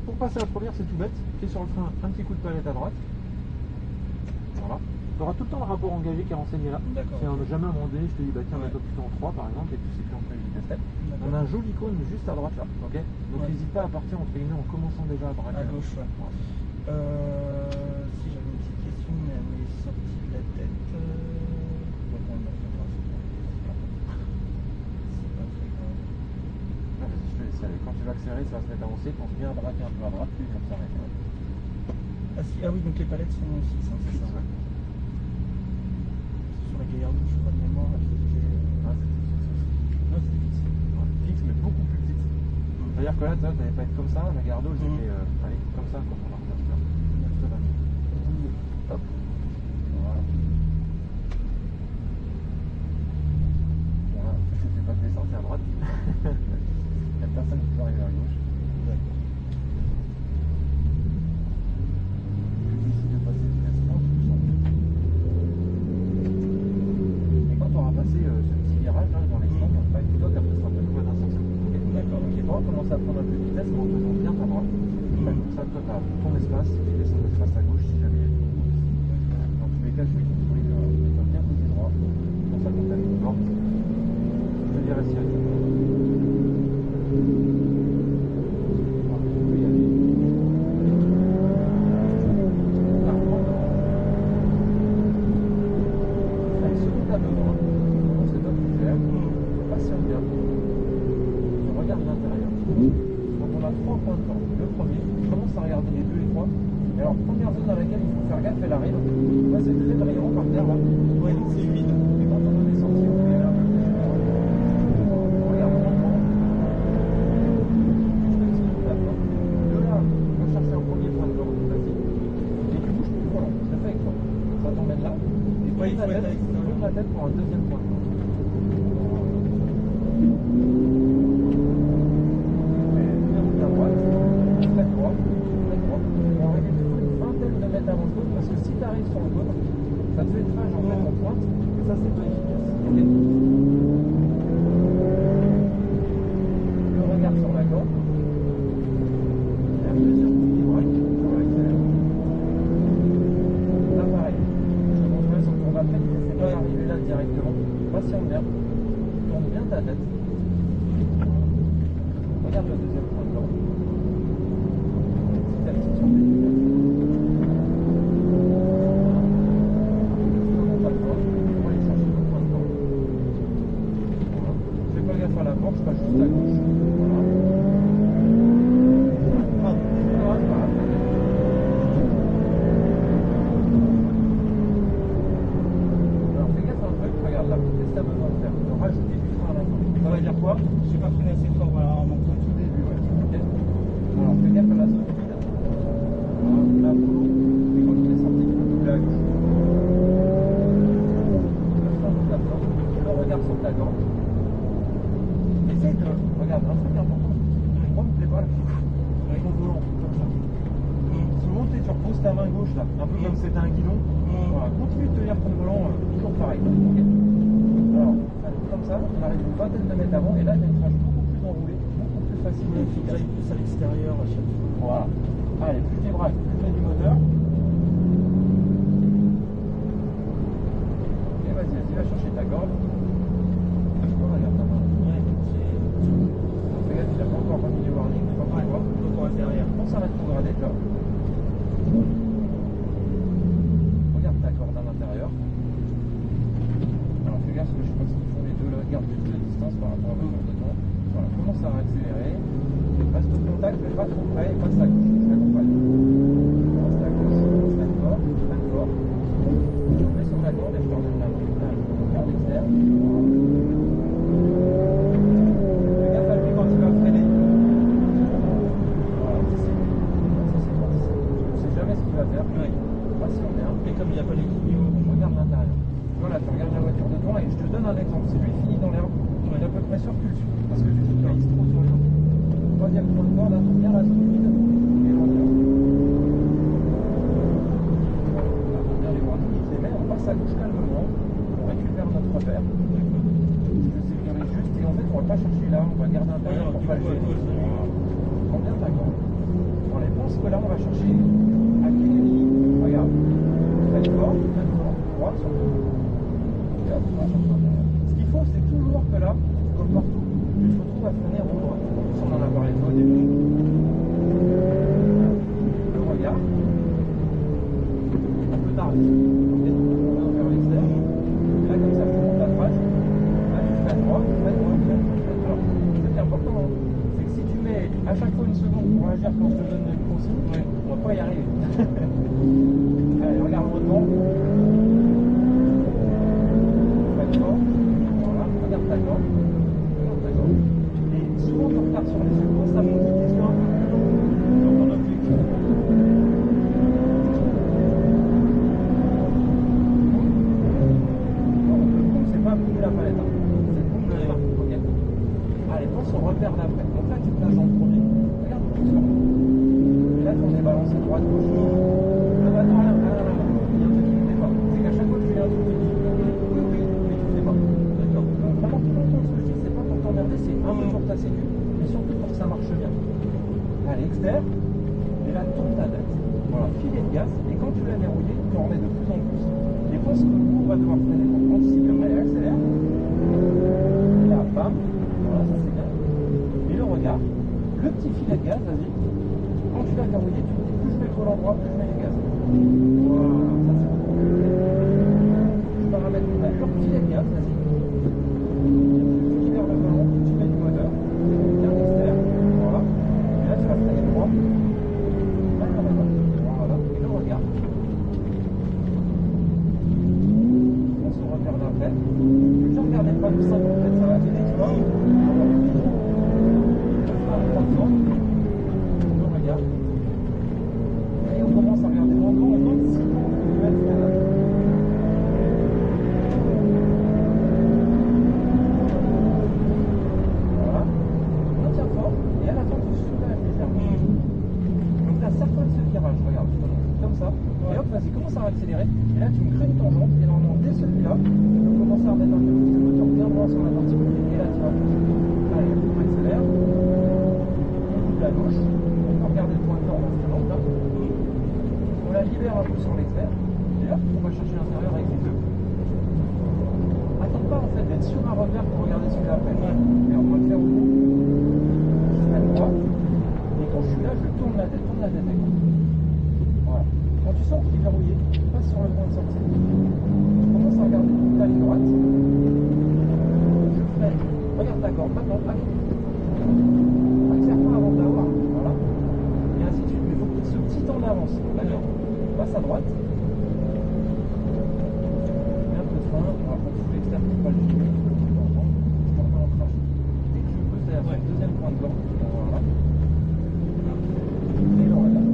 pour passer à la première, c'est tout bête. Pied sur le frein, un petit coup de palette à droite. Voilà. Tu auras tout le temps le rapport engagé qui est renseigné là. D'accord. Si jamais à un moment donné, je te dis, bah tiens, mets-toi plutôt en 3 par exemple, et tu sais plus en quelle vitesse t'es. On a un joli cône juste à droite là, ok. Donc n'hésite pas à partir entre guillemets en commençant déjà à droite. À gauche, ouais. Si j'avais une petite question, mais elle m'est sortie de la tête. Bon, on va faire ça. C'est pas très grave. Ah, vas-y, je te laisse aller. Quand tu vas accélérer, ça va se mettre à avancer. Pense bien à droite et un peu à droite, puis il va s'arrêter. Ah oui, donc les palettes sont fixes, hein, c'est ça. Ouais. Sur la gaillarde, je crois de mémoire, elle était... Ah, non, c'est fixe. Ouais, fixe, mais beaucoup plus petite. C'est-à-dire que là, tu n'allais pas être comme ça, la garde, c'était allez, comme ça, comme on va refaire. Hop. Voilà. Voilà, c'est pas de descente, c'est à droite. Il n'y a personne qui peut arriver à gauche. D'accord. Ici de passer vitesse 30, et quand on aura passé ce petit virage là, dans l'extrême, bah, dis-toi qu'après ce sera plus loin d'un sens. D'accord, ok. On va commencer à prendre un peu de vitesse en faisant bien ta droite. Comme ça, toi, tu as ton espace, tu laisses ton espace à gauche si jamais il y a du monde. Dans tous les cas, je vais contrôler bien côté droit. Pour ça, quand tu as une porte, je te dirai si elle est la tête pour un deuxième point. À droite, très droit, très droit. On va arriver une vingtaine de mètres avant le cône parce que si tu arrives sur le cône, ça te fait une phase en fait en pointe et ça c'est pas efficace. Okay. Le regard sur la corde. Et un deuxième coup de braque, ça va accélérer. Là pareil. On va peut-être essayer d'arriver là directement. Patiente bien. Tourne bien ta tête. Regarde le deuxième point de blanc. Petit à petit sur tes lunettes. On va aller chercher le point de blanc. Voilà. Fais pas gaffe à la porte, pas juste à gauche. Voilà. Je n'ai pas freiné assez fort en montant au début. Ouais. Okay. Alors fais gaffe à la sortie. Là, et quand il est sorti, tu peux doubler à gauche. Le regard sur ta gorge. Essaye de. Regarde, un truc important. Moi, me plaît pas le avec ton volant, comme ça. Souvent, tu reposes ta main gauche là, un peu comme si c'était un guidon. Voilà. Continue de tenir ton volant toujours pareil. Okay. Alors, comme ça, on arrive une vingtaine de mètres avant, et là, il y a une tranche beaucoup plus enroulée, beaucoup plus facile et efficace. Plus à l'extérieur à chaque fois. Voilà. Allez, plus tes bras, plus près du moteur. Et vas-y, va chercher ta corde. Regarde ta main. Ouais, Fais gaffe, il n'a pas encore remis les warnings, pas pour voir. encore derrière. On s'arrête pour grader, là. Regarde ta corde à l'intérieur. Alors fais gaffe, parce que je sais pas ce qu'ils font les deux là, garde toute la distance par rapport à votre de temps. Voilà, commence à accélérer. Reste au contact, mais pas trop près, et passe à gauche, je t'accompagne. Reste à gauche, freine fort, freine fort. Je mets sur la corde et je te redonne la main. Là, garde externe. Fais gaffe à lui quand il va freiner. Voilà, ça c'est parti. Je ne sais jamais ce qu'il va faire. Ouais. Patient bien. Et comme il n'y a pas les couilles, Regarde l'intérieur. Voilà, tu regardes la voiture de devant et je te donne un exemple. Si lui finit dans l'herbe, il est à peu près sur dessus. Parce que tu focalises trop sur les autres. Troisième point de bord, là, tu regardes la zone humide et l'environnement. que là, on va chercher à quelle ligne. Regarde. Très fort, droit surtout. Et hop, on va chercher à derrière. Ce qu'il faut, c'est toujours que là, comme partout, tu te retrouves à freiner en droit. Ça, on en a parlé au début. Le regard. Un peu tard. Ok, on va vers l'extérieur. Et là, comme ça, tu montes la phrase. Là, tu fais à droite, tu fais à droite, tu fais à droite. Alors, ce qui est important, hein, c'est que si tu mets à chaque fois une seconde pour agir quand je te donne une consigne, on va pas y arriver. Allez, regarde le devant. Fais fort. Voilà, regarde ta gorge. Regarde ta gorge. Et souvent, tu retardes sur les secondes, ça monte tes yeux un peu plus long sur ton objectif. C'est pas bouger la palette, hein. C'est bouger le marque. Ok. Allez, pense au repère d'après. Donc là, tu te places en premier. Regarde tout sur. Et là, on est balancé droite-gauche. Le bâton à la main. Il y a un truc qui ne fait pas. C'est qu'à chaque fois que tu fais un truc, tu dis oui, oui, mais tu ne fais pas. D'accord. Donc vraiment, tout le monde, ce que je dis, c'est pas pour t'emmerder, c'est un peu pour ta sécu, mais surtout pour que ça marche bien. Allez, externe. Et là, tourne ta tête. Voilà, filet de gaz. Et quand tu l'as verrouillé, tu en remets de plus en plus. Et pense que le coup, on va devoir freiner pour anticiper. Allez, accélère. Et là, bam. Voilà, ça c'est bien. Et le regard. Le petit filet de gaz, vas-y. Quand tu l'as verrouillé, tu dis plus je mets le volant droit, plus je mets les gaz. Voilà, ça c'est bon. Je paramètre le filet de gaz, vas-y. Tu libères le volant, tu mets du moteur, bien externe. Voilà. Et là, tu vas freiner droit. Voilà. Et le regard. On se repère d'après. Je ne regardais pas le 5 en fait, ça va t'aider, tu vois. On regarde. Et on commence à regarder dans le dos, on monte 6 km. Voilà. On tient fort. Et à la fin, tu soulèves légèrement. Donc là, serre-toi de ce virage, regarde, je te montre. Comme ça. Et hop, vas-y, commence à accélérer. Et là, tu me crées une tangente. Et normalement, dès celui-là, tu peux commencer à remettre un peu plus de moteur bien droit sur la partie côté. Et là, tu vas pousser. Allez, on accélère. On coupe la gauche. On va regarder le point de dans cette lampe là. On la libère un peu sur l'extérieur. Et là, on va chercher l'intérieur avec les deux. Attends pas en fait d'être sur un repère pour regarder celui-là après. Mais on va le faire au bout. Je fais le droit. Et quand je suis là, je tourne la tête avec moi. Voilà. Quand tu sens qu'il est verrouillé, passe sur le point de sortie. Je commence à regarder la ligne droite. Je fais. Regarde ta corde, maintenant, accélère pas avant de l'avoir. Voilà. Et ainsi de suite. Mais il faut que ce petit temps d'avance. D'accord. Passe à droite. Mets un peu de frein. Alors, quand tu fous l'externe, tu ne peux pas le jouer. Je remets l'ancrage. Dès que je peux, c'est le deuxième point de corde. Voilà. Et le regarde.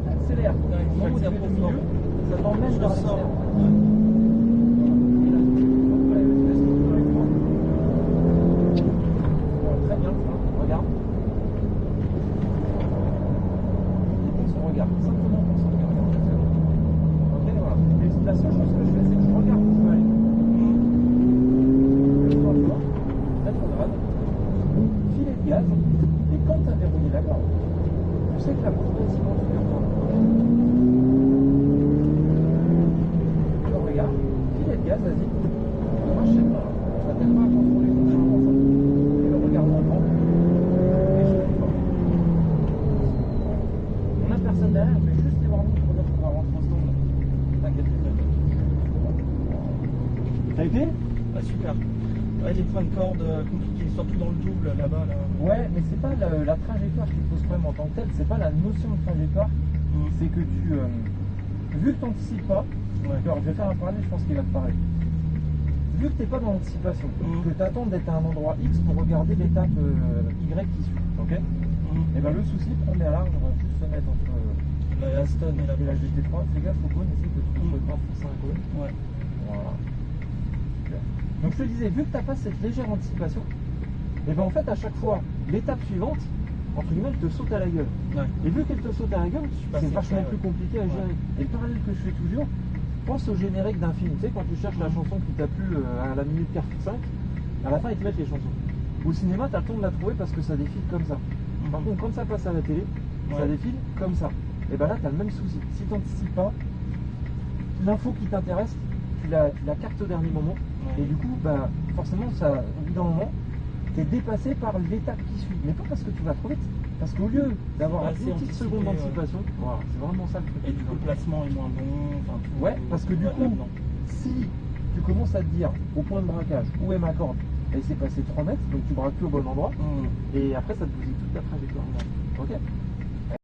Accélère. Ça t'emmène vers l'extérieur. Très bien, regarde. Et pense au regard, simplement pense au regard. Ok, voilà. Et la seule chose que je fais, c'est que je regarde où je veux aller. Je vois fort, rétrograde, filet de gaz, et quand tu as verrouillé la corde, tu sais que la progressivement tu peux reprendre. Je regarde, filet de gaz, vas-y. Moi, je sais pas. Ça t'aide pas à contrôler ton champ en fait. Et le regard devant. Et je fais fort. On a personne derrière, je vais juste les voir pour dire qu'on va rentrer au stand. T'inquiète pas. Ça a été? Ah, super. Ouais, les points de corde compliqués, surtout dans le double là-bas. Là. Ouais, mais c'est pas la trajectoire qui pose problème en tant que telle, c'est pas la notion de trajectoire, c'est que tu. Vu que tu n'anticipes pas, alors je vais faire un parallèle, je pense qu'il va te parler. Vu que tu n'es pas dans l'anticipation, que tu attends d'être à un endroit X pour regarder l'étape Y qui suit, ok? Et ben le souci, première large, on va juste se mettre entre la Aston et la GT3, fais gaffe au cône, essaye de trouver le bras pour ça un cône. Ouais. Voilà. Super. Donc je te disais, vu que tu n'as pas cette légère anticipation, et ben en fait à chaque fois, l'étape suivante, entre guillemets, elle te saute à la gueule. Ouais. Et vu qu'elle te saute à la gueule, passé c'est vachement après, plus compliqué à gérer. Ouais. Et le parallèle que je fais toujours, pense au générique d'un film. Tu sais, quand tu cherches la chanson qui t'a plu à la minute 45, à la fin ils te mettent les chansons. Au cinéma, tu as le temps de la trouver parce que ça défile comme ça. Par contre, quand ça passe à la télé, ça défile comme ça. Et ben là, tu as le même souci. Si tu n'anticipes pas, l'info qui t'intéresse, tu la captes au dernier moment. Et du coup, bah, forcément, ça, au bout d'un moment, tu es dépassé par l'étape qui suit. Mais pas parce que tu vas trop vite, parce qu'au lieu d'avoir une petite seconde d'anticipation, voilà, c'est vraiment ça le truc. Et du coup, le placement est moins bon. Enfin, tout, ouais, parce que du coup, si tu commences à te dire au point de braquage où est ma corde, et c'est passé 3 mètres, donc tu braques plus au bon endroit, et après ça te bousille toute ta trajectoire. Ok.